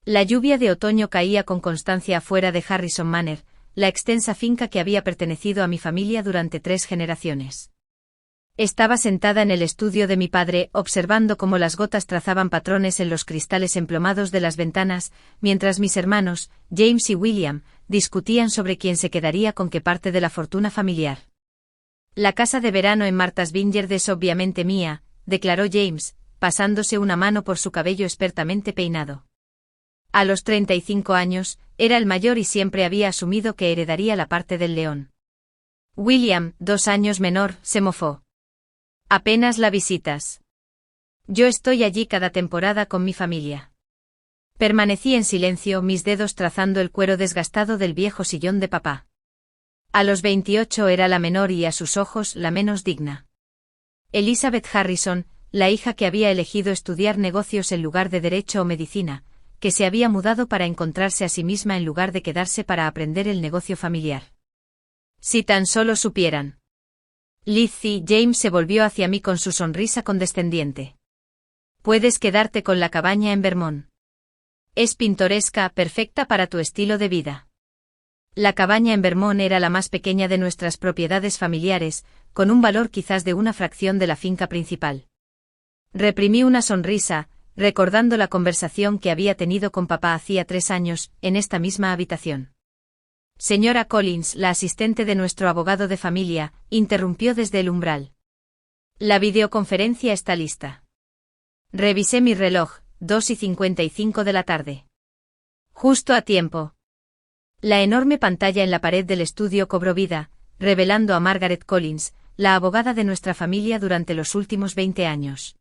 La lluvia de otoño caía con constancia afuera de Harrison Manor, la extensa finca que había pertenecido a mi familia durante 3 generaciones. Estaba sentada en el estudio de mi padre, observando cómo las gotas trazaban patrones en los cristales emplomados de las ventanas, mientras mis hermanos, James y William, discutían sobre quién se quedaría con qué parte de la fortuna familiar. La casa de verano en Martha's Vineyard es obviamente mía, declaró James, pasándose una mano por su cabello expertamente peinado. A los 35 años, era el mayor y siempre había asumido que heredaría la parte del león. William, 2 años menor, se mofó. Apenas la visitas. Yo estoy allí cada temporada con mi familia. Permanecí en silencio, mis dedos trazando el cuero desgastado del viejo sillón de papá. A los 28 era la menor y a sus ojos la menos digna. Elizabeth Harrison, la hija que había elegido estudiar negocios en lugar de derecho o medicina, que se había mudado para encontrarse a sí misma en lugar de quedarse para aprender el negocio familiar. Si tan solo supieran. Lizzie, James se volvió hacia mí con su sonrisa condescendiente. Puedes quedarte con la cabaña en Vermont. Es pintoresca, perfecta para tu estilo de vida. La cabaña en Vermont era la más pequeña de nuestras propiedades familiares, con un valor quizás de una fracción de la finca principal. Reprimí una sonrisa, recordando la conversación que había tenido con papá hacía 3 años, en esta misma habitación. Señora Collins, la asistente de nuestro abogado de familia, interrumpió desde el umbral. La videoconferencia está lista. Revisé mi reloj, 2:55 de la tarde. Justo a tiempo. La enorme pantalla en la pared del estudio cobró vida, revelando a Margaret Collins, la abogada de nuestra familia durante los últimos 20 años.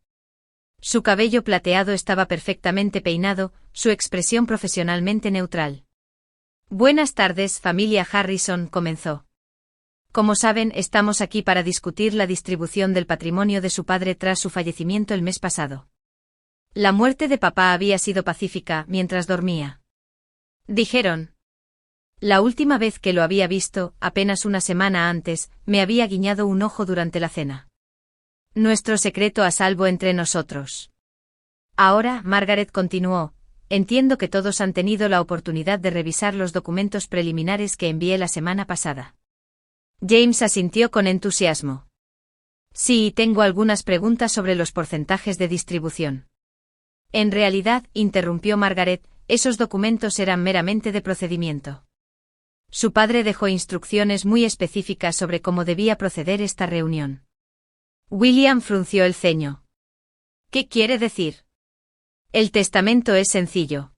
Su cabello plateado estaba perfectamente peinado, su expresión profesionalmente neutral. Buenas tardes, familia Harrison, comenzó. Como saben, estamos aquí para discutir la distribución del patrimonio de su padre tras su fallecimiento el mes pasado. La muerte de papá había sido pacífica mientras dormía. Dijeron. La última vez que lo había visto, apenas una semana antes, me había guiñado un ojo durante la cena. Nuestro secreto a salvo entre nosotros. Ahora, Margaret continuó, entiendo que todos han tenido la oportunidad de revisar los documentos preliminares que envié la semana pasada. James asintió con entusiasmo. Sí, tengo algunas preguntas sobre los porcentajes de distribución. En realidad, interrumpió Margaret, esos documentos eran meramente de procedimiento. Su padre dejó instrucciones muy específicas sobre cómo debía proceder esta reunión. William frunció el ceño. ¿Qué quiere decir? El testamento es sencillo.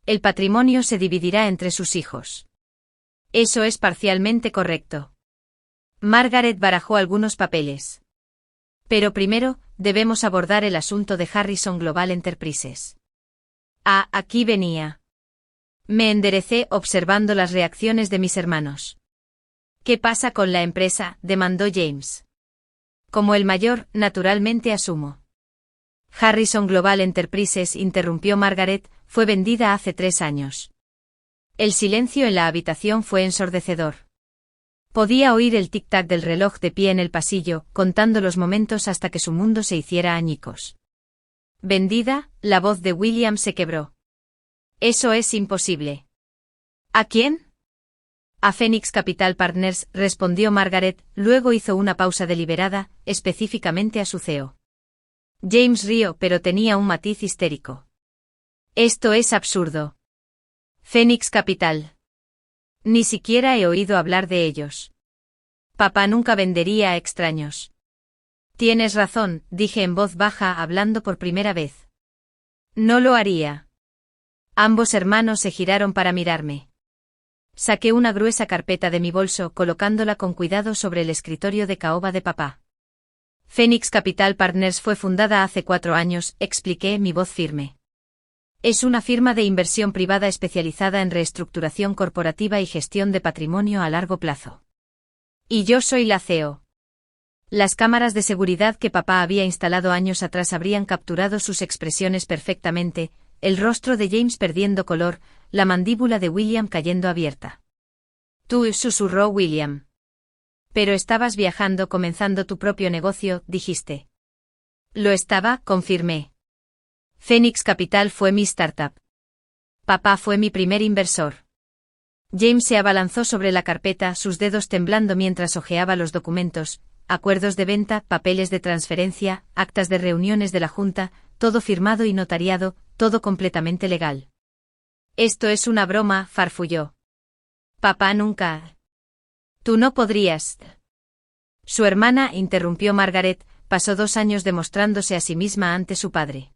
El patrimonio se dividirá entre sus hijos. Eso es parcialmente correcto. Margaret barajó algunos papeles. Pero primero, debemos abordar el asunto de Harrison Global Enterprises. Ah, aquí venía. Me enderecé observando las reacciones de mis hermanos. ¿Qué pasa con la empresa?, demandó James. Como el mayor, naturalmente asumo. Harrison Global Enterprises, interrumpió Margaret, fue vendida hace 3 años. El silencio en la habitación fue ensordecedor. Podía oír el tic-tac del reloj de pie en el pasillo, contando los momentos hasta que su mundo se hiciera añicos. ¿Vendida?, la voz de William se quebró. Eso es imposible. ¿A quién? A Phoenix Capital Partners, respondió Margaret, luego hizo una pausa deliberada, específicamente a su CEO. James rió, pero tenía un matiz histérico. Esto es absurdo. Phoenix Capital. Ni siquiera he oído hablar de ellos. Papá nunca vendería a extraños. Tienes razón, dije en voz baja, hablando por primera vez. No lo haría. Ambos hermanos se giraron para mirarme. Saqué una gruesa carpeta de mi bolso, colocándola con cuidado sobre el escritorio de caoba de papá. Phoenix Capital Partners fue fundada hace 4 años, expliqué, mi voz firme. Es una firma de inversión privada especializada en reestructuración corporativa y gestión de patrimonio a largo plazo. Y yo soy la CEO. Las cámaras de seguridad que papá había instalado años atrás habrían capturado sus expresiones perfectamente, el rostro de James perdiendo color, la mandíbula de William cayendo abierta. Tú, susurró William. Pero estabas viajando, comenzando tu propio negocio, dijiste. Lo estaba, confirmé. Phoenix Capital fue mi startup. Papá fue mi primer inversor. James se abalanzó sobre la carpeta, sus dedos temblando mientras hojeaba los documentos, acuerdos de venta, papeles de transferencia, actas de reuniones de la junta, todo firmado y notariado, todo completamente legal. Esto es una broma, farfulló. Papá nunca. Tú no podrías. Su hermana, interrumpió Margaret, pasó 2 años demostrándose a sí misma ante su padre.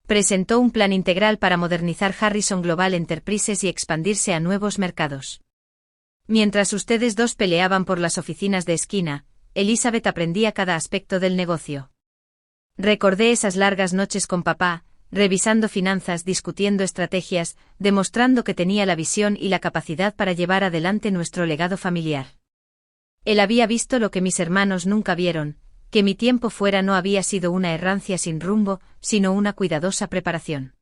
Presentó un plan integral para modernizar Harrison Global Enterprises y expandirse a nuevos mercados. Mientras ustedes dos peleaban por las oficinas de esquina, Elizabeth aprendía cada aspecto del negocio. Recordé esas largas noches con papá, revisando finanzas, discutiendo estrategias, demostrando que tenía la visión y la capacidad para llevar adelante nuestro legado familiar. Él había visto lo que mis hermanos nunca vieron, que mi tiempo fuera no había sido una errancia sin rumbo, sino una cuidadosa preparación.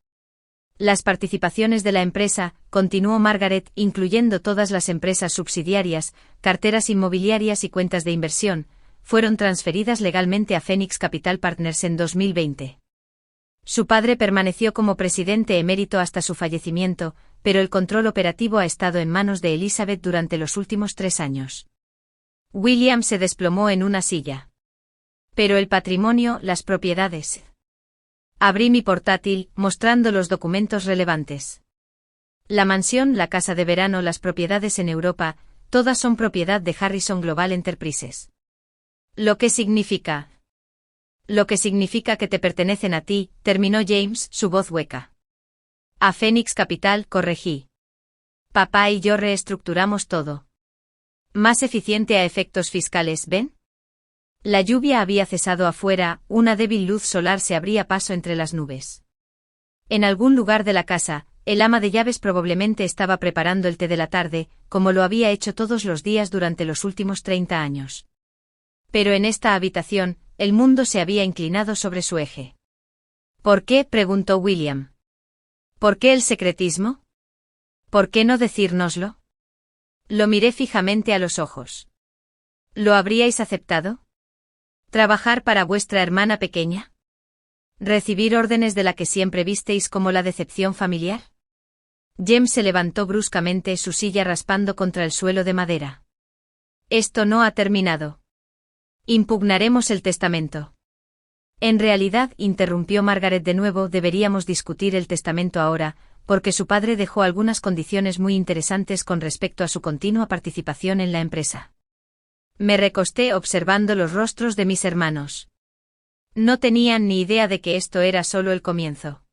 Las participaciones de la empresa, continuó Margaret, incluyendo todas las empresas subsidiarias, carteras inmobiliarias y cuentas de inversión, fueron transferidas legalmente a Phoenix Capital Partners en 2020. Su padre permaneció como presidente emérito hasta su fallecimiento, pero el control operativo ha estado en manos de Elizabeth durante los últimos 3 años. William se desplomó en una silla. Pero el patrimonio, las propiedades. Abrí mi portátil, mostrando los documentos relevantes. La mansión, la casa de verano, las propiedades en Europa, todas son propiedad de Harrison Global Enterprises. ¿Lo que significa? Lo que significa que te pertenecen a ti, terminó James, su voz hueca. A Phoenix Capital, corregí. Papá y yo reestructuramos todo. Más eficiente a efectos fiscales, ¿ven? La lluvia había cesado afuera, una débil luz solar se abría paso entre las nubes. En algún lugar de la casa, el ama de llaves probablemente estaba preparando el té de la tarde, como lo había hecho todos los días durante los últimos 30 años. Pero en esta habitación, el mundo se había inclinado sobre su eje. ¿Por qué?, preguntó William. ¿Por qué el secretismo? ¿Por qué no decírnoslo? Lo miré fijamente a los ojos. ¿Lo habríais aceptado? ¿Trabajar para vuestra hermana pequeña? ¿Recibir órdenes de la que siempre visteis como la decepción familiar? James se levantó bruscamente, su silla raspando contra el suelo de madera. Esto no ha terminado. Impugnaremos el testamento. En realidad, interrumpió Margaret de nuevo, deberíamos discutir el testamento ahora, porque su padre dejó algunas condiciones muy interesantes con respecto a su continua participación en la empresa. Me recosté observando los rostros de mis hermanos. No tenían ni idea de que esto era solo el comienzo.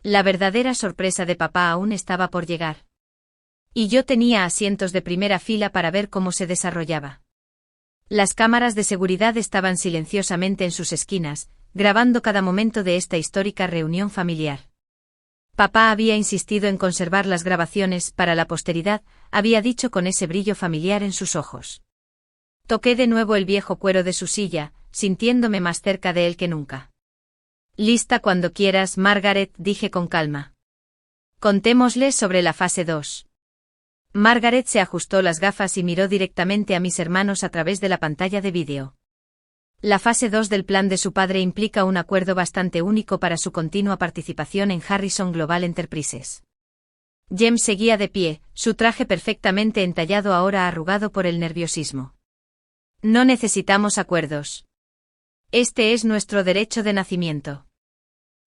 La verdadera sorpresa de papá aún estaba por llegar. Y yo tenía asientos de primera fila para ver cómo se desarrollaba. Las cámaras de seguridad estaban silenciosamente en sus esquinas, grabando cada momento de esta histórica reunión familiar. Papá había insistido en conservar las grabaciones para la posteridad, había dicho con ese brillo familiar en sus ojos. Toqué de nuevo el viejo cuero de su silla, sintiéndome más cerca de él que nunca. Lista cuando quieras, Margaret, dije con calma. Contémosle sobre la fase 2. Margaret se ajustó las gafas y miró directamente a mis hermanos a través de la pantalla de vídeo. La fase 2 del plan de su padre implica un acuerdo bastante único para su continua participación en Harrison Global Enterprises. James seguía de pie, su traje perfectamente entallado ahora arrugado por el nerviosismo. No necesitamos acuerdos. Este es nuestro derecho de nacimiento.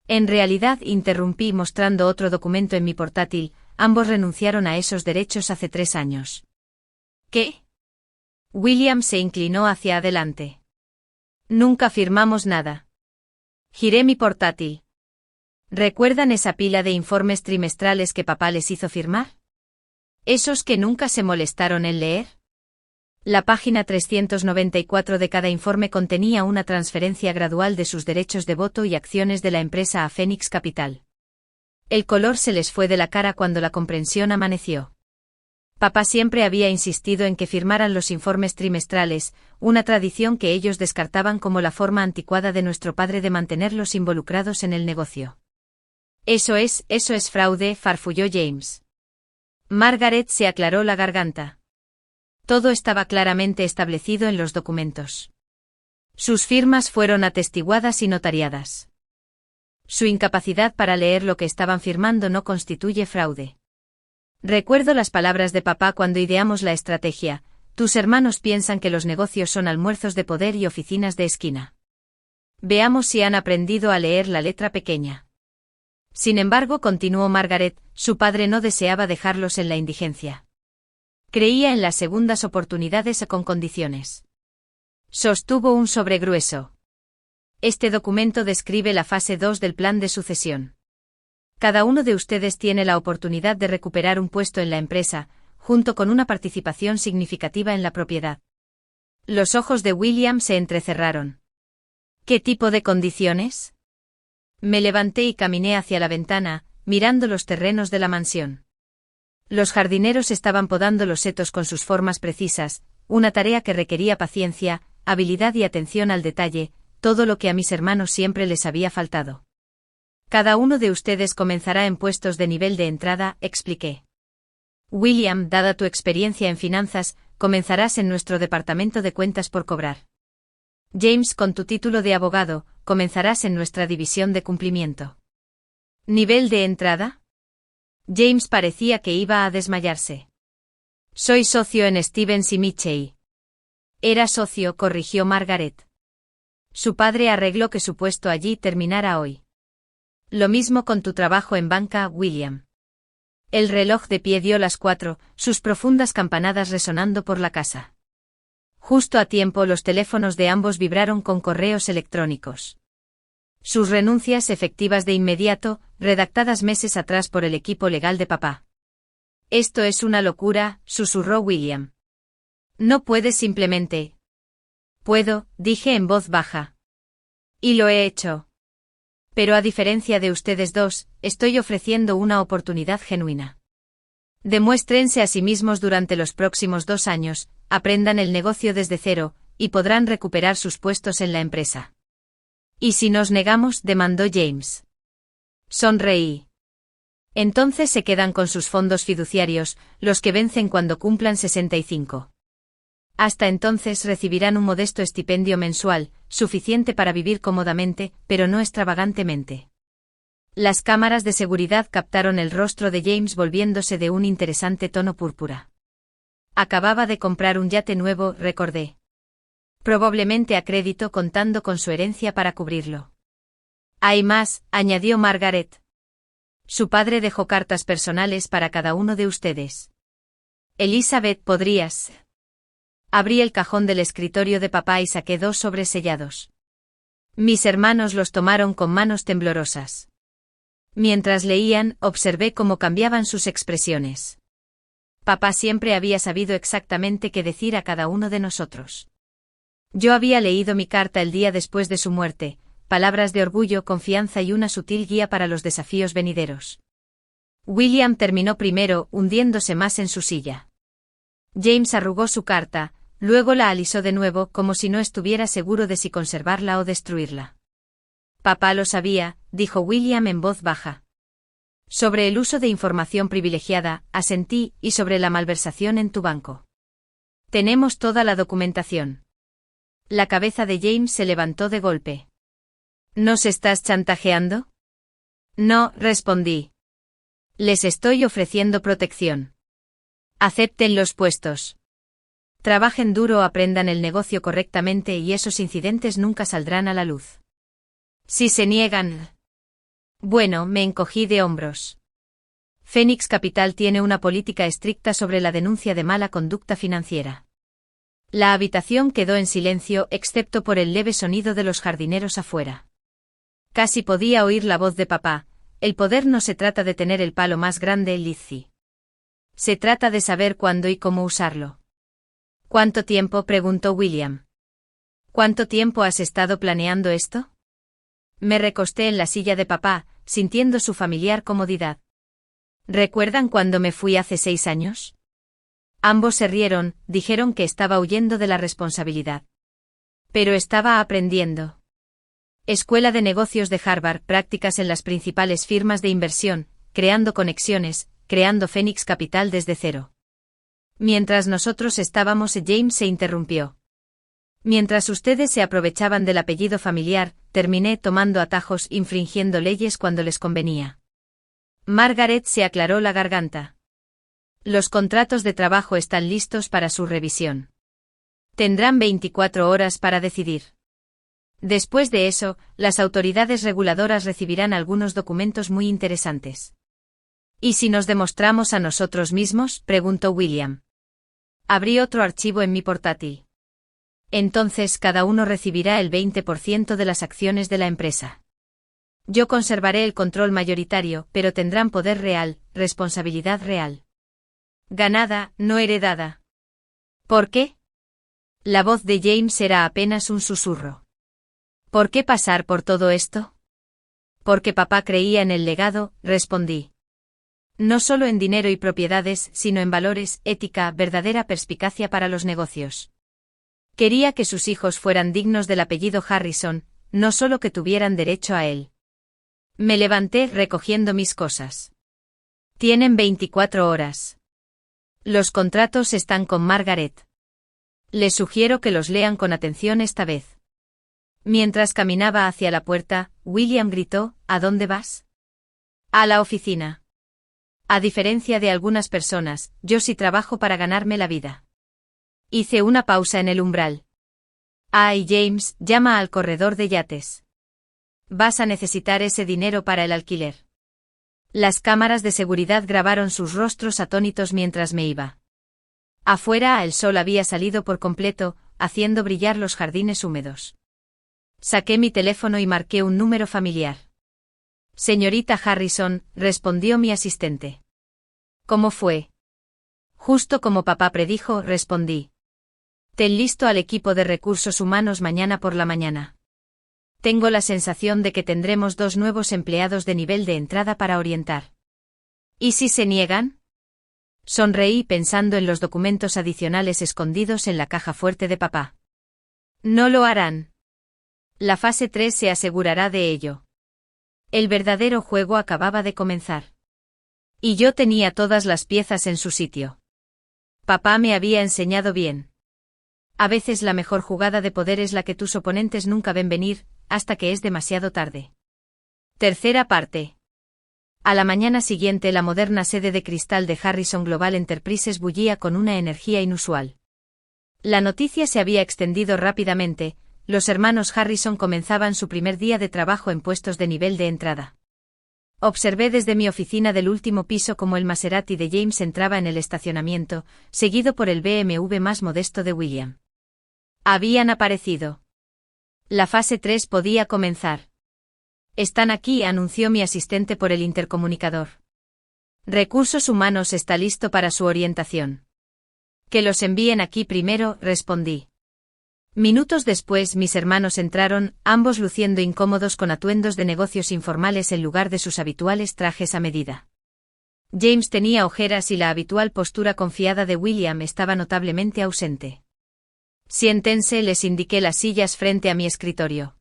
En realidad, interrumpí mostrando otro documento en mi portátil, ambos renunciaron a esos derechos hace 3 años. ¿Qué? William se inclinó hacia adelante. Nunca firmamos nada. Giré mi portátil. ¿Recuerdan esa pila de informes trimestrales que papá les hizo firmar? ¿Esos que nunca se molestaron en leer? La página 394 de cada informe contenía una transferencia gradual de sus derechos de voto y acciones de la empresa a Phoenix Capital. El color se les fue de la cara cuando la comprensión amaneció. Papá siempre había insistido en que firmaran los informes trimestrales, una tradición que ellos descartaban como la forma anticuada de nuestro padre de mantenerlos involucrados en el negocio. Eso es fraude, farfulló James. Margaret se aclaró la garganta. Todo estaba claramente establecido en los documentos. Sus firmas fueron atestiguadas y notariadas. Su incapacidad para leer lo que estaban firmando no constituye fraude. Recuerdo las palabras de papá cuando ideamos la estrategia: tus hermanos piensan que los negocios son almuerzos de poder y oficinas de esquina. Veamos si han aprendido a leer la letra pequeña. Sin embargo, continuó Margaret, su padre no deseaba dejarlos en la indigencia. Creía en las segundas oportunidades con condiciones. Sostuvo un sobregrueso. Este documento describe la fase 2 del plan de sucesión. Cada uno de ustedes tiene la oportunidad de recuperar un puesto en la empresa, junto con una participación significativa en la propiedad. Los ojos de William se entrecerraron. ¿Qué tipo de condiciones? Me levanté y caminé hacia la ventana, mirando los terrenos de la mansión. Los jardineros estaban podando los setos con sus formas precisas, una tarea que requería paciencia, habilidad y atención al detalle, todo lo que a mis hermanos siempre les había faltado. Cada uno de ustedes comenzará en puestos de nivel de entrada, expliqué. William, dada tu experiencia en finanzas, comenzarás en nuestro departamento de cuentas por cobrar. James, con tu título de abogado, comenzarás en nuestra división de cumplimiento. ¿Nivel de entrada? James parecía que iba a desmayarse. Soy socio en Stevens y Mitchell. Era socio, corrigió Margaret. Su padre arregló que su puesto allí terminara hoy. Lo mismo con tu trabajo en banca, William. El reloj de pie dio las 4, sus profundas campanadas resonando por la casa. Justo a tiempo los teléfonos de ambos vibraron con correos electrónicos. Sus renuncias efectivas de inmediato, redactadas meses atrás por el equipo legal de papá. Esto es una locura, susurró William. No puedes simplemente. Puedo, dije en voz baja. Y lo he hecho. Pero a diferencia de ustedes dos, estoy ofreciendo una oportunidad genuina. Demuéstrense a sí mismos durante los próximos 2 años, aprendan el negocio desde cero, y podrán recuperar sus puestos en la empresa. ¿Y si nos negamos?, demandó James. Sonreí. Entonces se quedan con sus fondos fiduciarios, los que vencen cuando cumplan 65. Hasta entonces recibirán un modesto estipendio mensual, suficiente para vivir cómodamente, pero no extravagantemente. Las cámaras de seguridad captaron el rostro de James volviéndose de un interesante tono púrpura. Acababa de comprar un yate nuevo, recordé. Probablemente a crédito, contando con su herencia para cubrirlo. Hay más, añadió Margaret. Su padre dejó cartas personales para cada uno de ustedes. Elizabeth, ¿podrías? Abrí el cajón del escritorio de papá y saqué 2 sobres sellados. Mis hermanos los tomaron con manos temblorosas. Mientras leían, observé cómo cambiaban sus expresiones. Papá siempre había sabido exactamente qué decir a cada uno de nosotros. Yo había leído mi carta el día después de su muerte, palabras de orgullo, confianza y una sutil guía para los desafíos venideros. William terminó primero, hundiéndose más en su silla. James arrugó su carta, luego la alisó de nuevo, como si no estuviera seguro de si conservarla o destruirla. Papá lo sabía, dijo William en voz baja. Sobre el uso de información privilegiada, asentí, y sobre la malversación en tu banco. Tenemos toda la documentación. La cabeza de James se levantó de golpe. ¿Nos estás chantajeando? No, respondí. Les estoy ofreciendo protección. Acepten los puestos. Trabajen duro, aprendan el negocio correctamente y esos incidentes nunca saldrán a la luz. Si se niegan... Bueno, me encogí de hombros. Phoenix Capital tiene una política estricta sobre la denuncia de mala conducta financiera. La habitación quedó en silencio, excepto por el leve sonido de los jardineros afuera. Casi podía oír la voz de papá. El poder no se trata de tener el palo más grande, Lizzie. Se trata de saber cuándo y cómo usarlo. ¿Cuánto tiempo?, preguntó William. ¿Cuánto tiempo has estado planeando esto? Me recosté en la silla de papá, sintiendo su familiar comodidad. ¿Recuerdan cuando me fui hace 6 años? Ambos se rieron, dijeron que estaba huyendo de la responsabilidad. Pero estaba aprendiendo. Escuela de Negocios de Harvard, prácticas en las principales firmas de inversión, creando conexiones, creando Phoenix Capital desde cero. Mientras nosotros estábamos, James se interrumpió. Mientras ustedes se aprovechaban del apellido familiar, terminé tomando atajos infringiendo leyes cuando les convenía. Margaret se aclaró la garganta. Los contratos de trabajo están listos para su revisión. Tendrán 24 horas para decidir. Después de eso, las autoridades reguladoras recibirán algunos documentos muy interesantes. ¿Y si nos demostramos a nosotros mismos?, preguntó William. Abrí otro archivo en mi portátil. Entonces cada uno recibirá el 20% de las acciones de la empresa. Yo conservaré el control mayoritario, pero tendrán poder real, responsabilidad real. Ganada, no heredada. ¿Por qué? La voz de James era apenas un susurro. ¿Por qué pasar por todo esto? Porque papá creía en el legado, respondí. No solo en dinero y propiedades, sino en valores, ética, verdadera perspicacia para los negocios. Quería que sus hijos fueran dignos del apellido Harrison, no solo que tuvieran derecho a él. Me levanté recogiendo mis cosas. Tienen 24 horas. Los contratos están con Margaret. Les sugiero que los lean con atención esta vez. Mientras caminaba hacia la puerta, William gritó, ¿a dónde vas? A la oficina. A diferencia de algunas personas, yo sí trabajo para ganarme la vida. Hice una pausa en el umbral. Ay, James, llama al corredor de yates. Vas a necesitar ese dinero para el alquiler. Las cámaras de seguridad grabaron sus rostros atónitos mientras me iba. Afuera el sol había salido por completo, haciendo brillar los jardines húmedos. Saqué mi teléfono y marqué un número familiar. Señorita Harrison, respondió mi asistente. ¿Cómo fue? Justo como papá predijo, respondí. Ten listo al equipo de recursos humanos mañana por la mañana. Tengo la sensación de que tendremos 2 nuevos empleados de nivel de entrada para orientar. ¿Y si se niegan? Sonreí pensando en los documentos adicionales escondidos en la caja fuerte de papá. No lo harán. La fase 3 se asegurará de ello. El verdadero juego acababa de comenzar. Y yo tenía todas las piezas en su sitio. Papá me había enseñado bien. A veces la mejor jugada de poder es la que tus oponentes nunca ven venir, hasta que es demasiado tarde. Tercera parte. A la mañana siguiente la moderna sede de cristal de Harrison Global Enterprises bullía con una energía inusual. La noticia se había extendido rápidamente, los hermanos Harrison comenzaban su primer día de trabajo en puestos de nivel de entrada. Observé desde mi oficina del último piso cómo el Maserati de James entraba en el estacionamiento, seguido por el BMW más modesto de William. Habían aparecido. La fase 3 podía comenzar. Están aquí, anunció mi asistente por el intercomunicador. Recursos Humanos está listo para su orientación. Que los envíen aquí primero, respondí. Minutos después mis hermanos entraron, ambos luciendo incómodos con atuendos de negocios informales en lugar de sus habituales trajes a medida. James tenía ojeras y la habitual postura confiada de William estaba notablemente ausente. Siéntense, les indiqué las sillas frente a mi escritorio.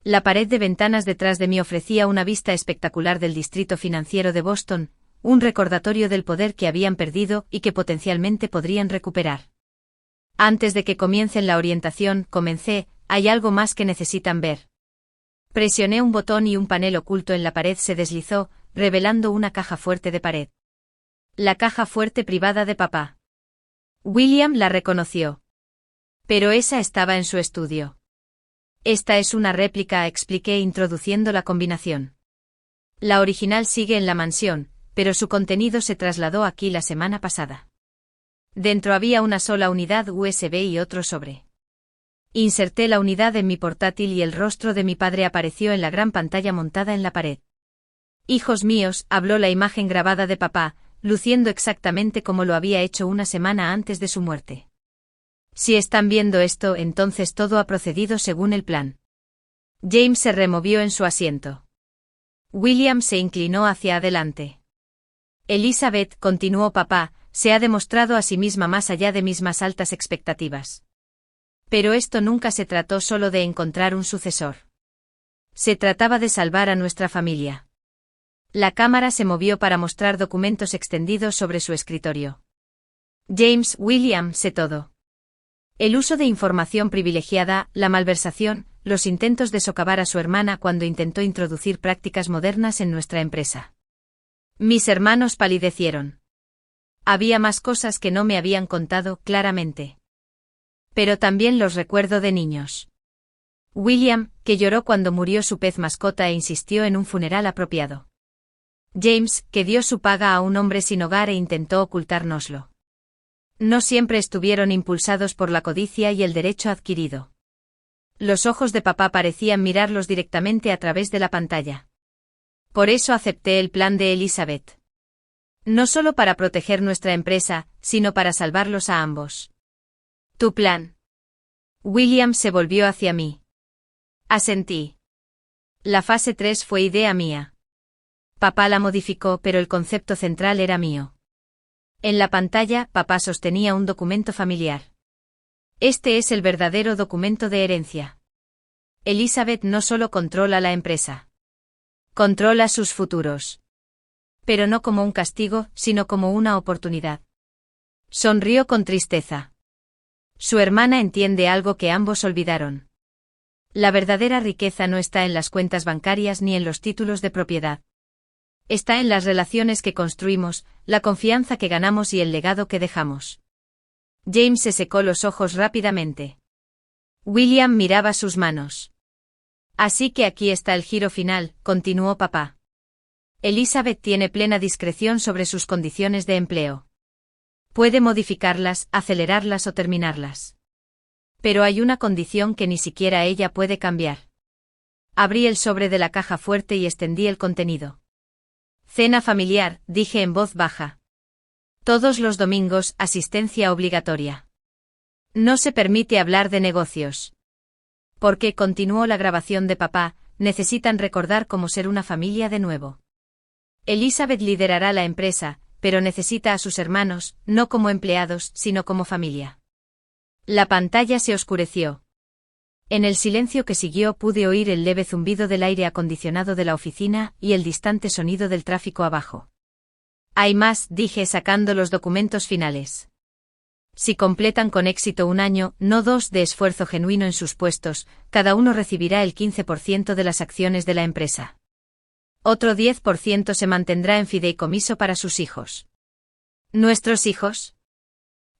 La pared de ventanas detrás de mí ofrecía una vista espectacular del distrito financiero de Boston, un recordatorio del poder que habían perdido y que potencialmente podrían recuperar. Antes de que comiencen la orientación, comencé, hay algo más que necesitan ver. Presioné un botón y un panel oculto en la pared se deslizó, revelando una caja fuerte de pared. La caja fuerte privada de papá. William la reconoció. Pero esa estaba en su estudio. Esta es una réplica, expliqué introduciendo la combinación. La original sigue en la mansión, pero su contenido se trasladó aquí la semana pasada. Dentro había una sola unidad USB y otro sobre. Inserté la unidad en mi portátil y el rostro de mi padre apareció en la gran pantalla montada en la pared. Hijos míos, habló la imagen grabada de papá, luciendo exactamente como lo había hecho una semana antes de su muerte. Si están viendo esto, entonces todo ha procedido según el plan. James se removió en su asiento. William se inclinó hacia adelante. Elizabeth, continuó papá, se ha demostrado a sí misma más allá de mis más altas expectativas. Pero esto nunca se trató solo de encontrar un sucesor. Se trataba de salvar a nuestra familia. La cámara se movió para mostrar documentos extendidos sobre su escritorio. James, William, sé todo. El uso de información privilegiada, la malversación, los intentos de socavar a su hermana cuando intentó introducir prácticas modernas en nuestra empresa. Mis hermanos palidecieron. Había más cosas que no me habían contado claramente. Pero también los recuerdo de niños. William, que lloró cuando murió su pez mascota e insistió en un funeral apropiado. James, que dio su paga a un hombre sin hogar e intentó ocultárnoslo. No siempre estuvieron impulsados por la codicia y el derecho adquirido. Los ojos de papá parecían mirarlos directamente a través de la pantalla. Por eso acepté el plan de Elizabeth. No solo para proteger nuestra empresa, sino para salvarlos a ambos. ¿Tu plan? William se volvió hacia mí. Asentí. La fase 3 fue idea mía. Papá la modificó, pero el concepto central era mío. En la pantalla, papá sostenía un documento familiar. Este es el verdadero documento de herencia. Elizabeth no solo controla la empresa. Controla sus futuros. Pero no como un castigo, sino como una oportunidad. Sonrió con tristeza. Su hermana entiende algo que ambos olvidaron. La verdadera riqueza no está en las cuentas bancarias ni en los títulos de propiedad. Está en las relaciones que construimos, la confianza que ganamos y el legado que dejamos. James se secó los ojos rápidamente. William miraba sus manos. Así que aquí está el giro final, continuó papá. Elizabeth tiene plena discreción sobre sus condiciones de empleo. Puede modificarlas, acelerarlas o terminarlas. Pero hay una condición que ni siquiera ella puede cambiar. Abrí el sobre de la caja fuerte y extendí el contenido. Cena familiar, dije en voz baja. Todos los domingos, asistencia obligatoria. No se permite hablar de negocios. Porque, continuó la grabación de papá, necesitan recordar cómo ser una familia de nuevo. Elizabeth liderará la empresa, pero necesita a sus hermanos, no como empleados, sino como familia. La pantalla se oscureció. En el silencio que siguió pude oír el leve zumbido del aire acondicionado de la oficina y el distante sonido del tráfico abajo. Hay más, dije sacando los documentos finales. Si completan con éxito un año, no dos, de esfuerzo genuino en sus puestos, cada uno recibirá el 15% de las acciones de la empresa. Otro 10% se mantendrá en fideicomiso para sus hijos. ¿Nuestros hijos?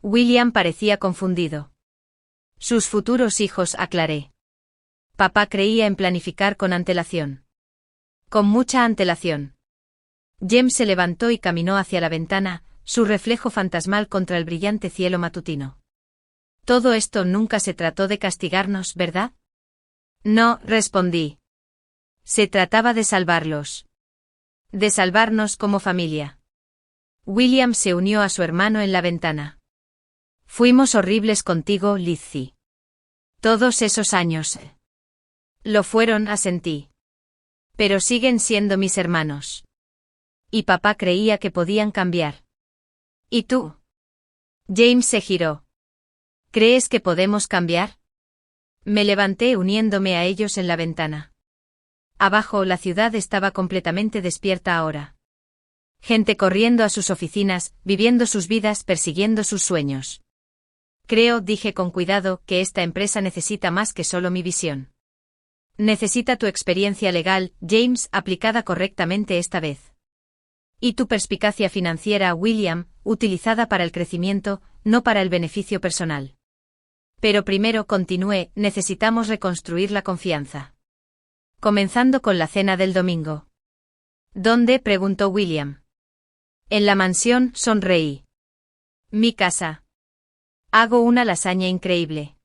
William parecía confundido. Sus futuros hijos, aclaré. Papá creía en planificar con antelación. Con mucha antelación. James se levantó y caminó hacia la ventana, su reflejo fantasmal contra el brillante cielo matutino. Todo esto nunca se trató de castigarnos, ¿verdad? No, respondí. Se trataba de salvarlos. De salvarnos como familia. William se unió a su hermano en la ventana. Fuimos horribles contigo, Lizzie. Todos esos años. Lo fueron, asentí. Pero siguen siendo mis hermanos. Y papá creía que podían cambiar. ¿Y tú? James se giró. ¿Crees que podemos cambiar? Me levanté uniéndome a ellos en la ventana. Abajo la ciudad estaba completamente despierta ahora. Gente corriendo a sus oficinas, viviendo sus vidas, persiguiendo sus sueños. Creo, dije con cuidado, que esta empresa necesita más que solo mi visión. Necesita tu experiencia legal, James, aplicada correctamente esta vez. Y tu perspicacia financiera, William, utilizada para el crecimiento, no para el beneficio personal. Pero primero, continué, necesitamos reconstruir la confianza. Comenzando con la cena del domingo. ¿Dónde?, preguntó William. En la mansión, sonreí. Mi casa. Hago una lasaña increíble.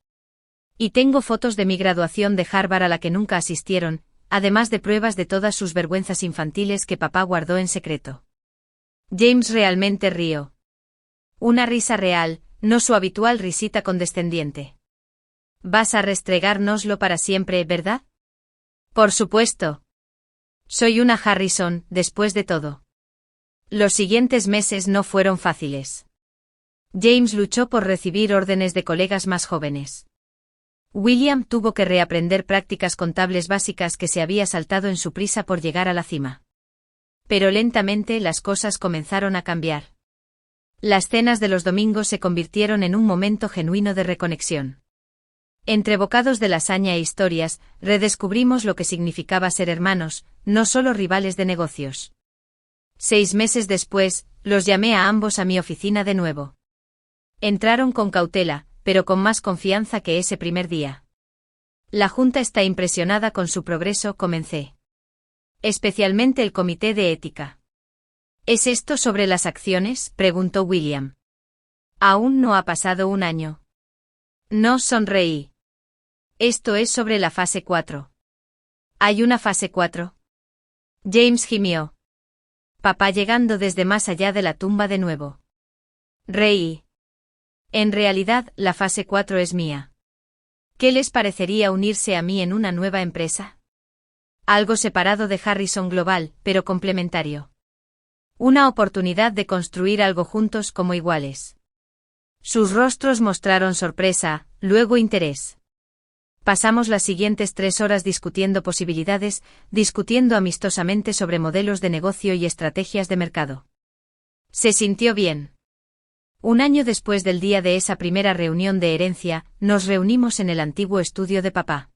Y tengo fotos de mi graduación de Harvard a la que nunca asistieron, además de pruebas de todas sus vergüenzas infantiles que papá guardó en secreto. James realmente rió. Una risa real, no su habitual risita condescendiente. Vas a restregárnoslo para siempre, ¿verdad? Por supuesto. Soy una Harrison, después de todo. Los siguientes meses no fueron fáciles. James luchó por recibir órdenes de colegas más jóvenes. William tuvo que reaprender prácticas contables básicas que se había saltado en su prisa por llegar a la cima. Pero lentamente las cosas comenzaron a cambiar. Las cenas de los domingos se convirtieron en un momento genuino de reconexión. Entre bocados de lasaña e historias, redescubrimos lo que significaba ser hermanos, no solo rivales de negocios. 6 meses después, los llamé a ambos a mi oficina de nuevo. Entraron con cautela, pero con más confianza que ese primer día. La Junta está impresionada con su progreso, comencé. Especialmente el Comité de Ética. ¿Es esto sobre las acciones?, preguntó William. Aún no ha pasado un año. No, sonreí. Esto es sobre la fase 4. ¿Hay una fase 4? James gimió. Papá llegando desde más allá de la tumba de nuevo. Reí. En realidad, la fase 4 es mía. ¿Qué les parecería unirse a mí en una nueva empresa? Algo separado de Harrison Global, pero complementario. Una oportunidad de construir algo juntos como iguales. Sus rostros mostraron sorpresa, luego interés. Pasamos las siguientes 3 horas discutiendo posibilidades, discutiendo amistosamente sobre modelos de negocio y estrategias de mercado. Se sintió bien. Un año después del día de esa primera reunión de herencia, nos reunimos en el antiguo estudio de papá.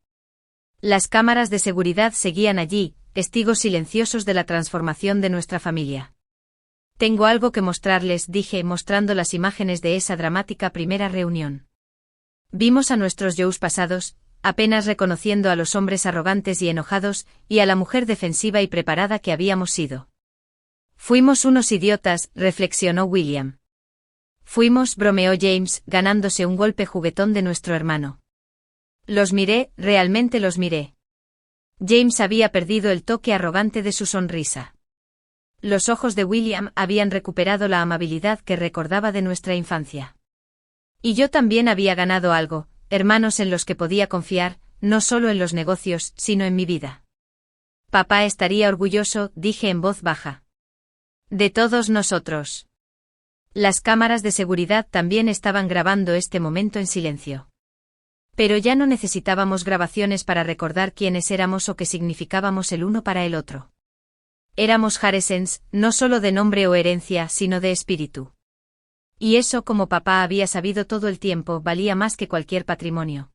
Las cámaras de seguridad seguían allí, testigos silenciosos de la transformación de nuestra familia. Tengo algo que mostrarles, dije, mostrando las imágenes de esa dramática primera reunión. Vimos a nuestros Joes pasados, apenas reconociendo a los hombres arrogantes y enojados, y a la mujer defensiva y preparada que habíamos sido. Fuimos unos idiotas, reflexionó William. Fuimos, bromeó James, ganándose un golpe juguetón de nuestro hermano. Los miré, realmente los miré. James había perdido el toque arrogante de su sonrisa. Los ojos de William habían recuperado la amabilidad que recordaba de nuestra infancia. Y yo también había ganado algo, hermanos en los que podía confiar, no solo en los negocios, sino en mi vida. Papá estaría orgulloso, dije en voz baja. De todos nosotros. Las cámaras de seguridad también estaban grabando este momento en silencio. Pero ya no necesitábamos grabaciones para recordar quiénes éramos o qué significábamos el uno para el otro. Éramos Harrisons, no solo de nombre o herencia, sino de espíritu. Y eso, como papá había sabido todo el tiempo, valía más que cualquier patrimonio.